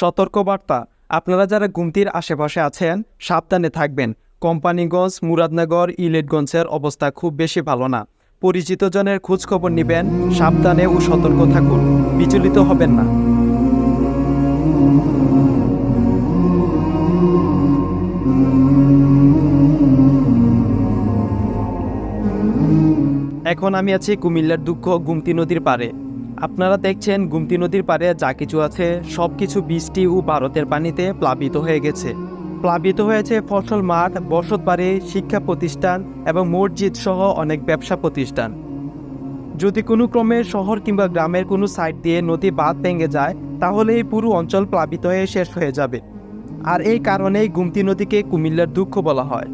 সতর্কবার্তা, আপনারা যারা গুমতির আশেপাশে আছেন সাবধানে থাকবেন। কোম্পানিগঞ্জ, মুরাদনগর, ইলেটগঞ্জের অবস্থা খুব বেশি ভালো না। পরিচিত জনের খোঁজখবর নেবেন, সাবধানে ও সতর্ক থাকুন, বিচলিত হবেন না। এখন আমি আছি কুমিল্লার দুঃখ গুমতি নদীর পাড়ে। আপনারা দেখছেন গুমতি নদীর পাড়ে যা কিছু আছে সব কিছু বৃষ্টি ও ভারতের পানিতে প্লাবিত হয়ে গেছে। প্লাবিত হয়েছে ফসল মাঠ, বসতবাড়ি, শিক্ষা প্রতিষ্ঠান এবং মসজিদ সহ অনেক ব্যবসা প্রতিষ্ঠান। যদি কোনো ক্রমে শহর কিংবা গ্রামের কোনো সাইড দিয়ে নদী বাঁধ ভেঙে যায় তাহলে এই পুরো অঞ্চল প্লাবিত হয়ে শেষ হয়ে যাবে। আর এই কারণেই গুমতি নদীকে কুমিল্লার দুঃখ বলা হয়।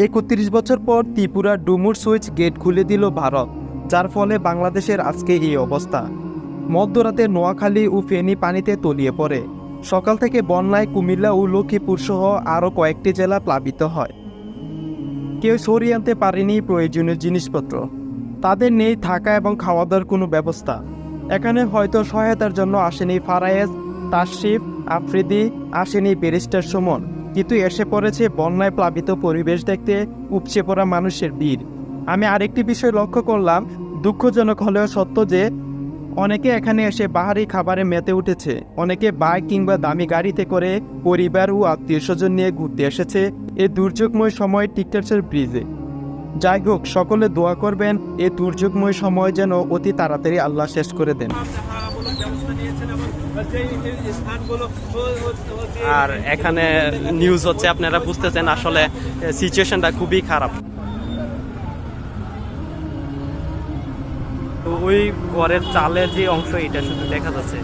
৩১ বছর পর ত্রিপুরার ডুমুর সুইচ গেট খুলে দিল ভারত, যার ফলে বাংলাদেশের আজকে এই অবস্থা। মধ্যরাতে নোয়াখালী ও ফেনী পানিতে তলিয়ে পড়ে। সকাল থেকে বন্যায় কুমিল্লা ও লক্ষ্মীপুর সহ আরও কয়েকটি জেলা প্লাবিত হয়। কেউ সরিয়ে আনতে পারেনি প্রয়োজনীয় জিনিসপত্র। তাদের নেই থাকা এবং খাওয়া দাওয়ার কোনো ব্যবস্থা। এখানে হয়তো সহায়তার জন্য আসেনি ফারায়েজ, তাশরিফ, আফ্রিদি, আসেনি ব্যারিস্টার সুমন, কিন্তু এসে পড়েছে বন্যায় প্লাবিত পরিবেশ দেখতে উপচে পড়া মানুষের ভিড়। আমি আরেকটি বিষয় লক্ষ্য করলাম, দুঃখজনক হলেও সত্য যে অনেকে এখানে এসে বাহারি খাবারে মেতে উঠেছে। অনেকে বাইক কিংবা দামি গাড়িতে করে পরিবার ও আত্মীয় স্বজন নিয়ে ঘুরতে এসেছে এই দুর্যোগময় সময় টিকটক্সের ব্রিজে। যাই হোক, সকলে দোয়া করবেন এই দুর্যোগময় সময় যেন অতি তাড়াতাড়ি আল্লাহ শেষ করে দেন। আর এখানে নিউজ হচ্ছে, আপনারা বুঝতেছেন আসলে সিচুয়েশনটা খুবই খারাপ। ওই ঘরের চালের যে অংশ এটা শুধু দেখা যাচ্ছে।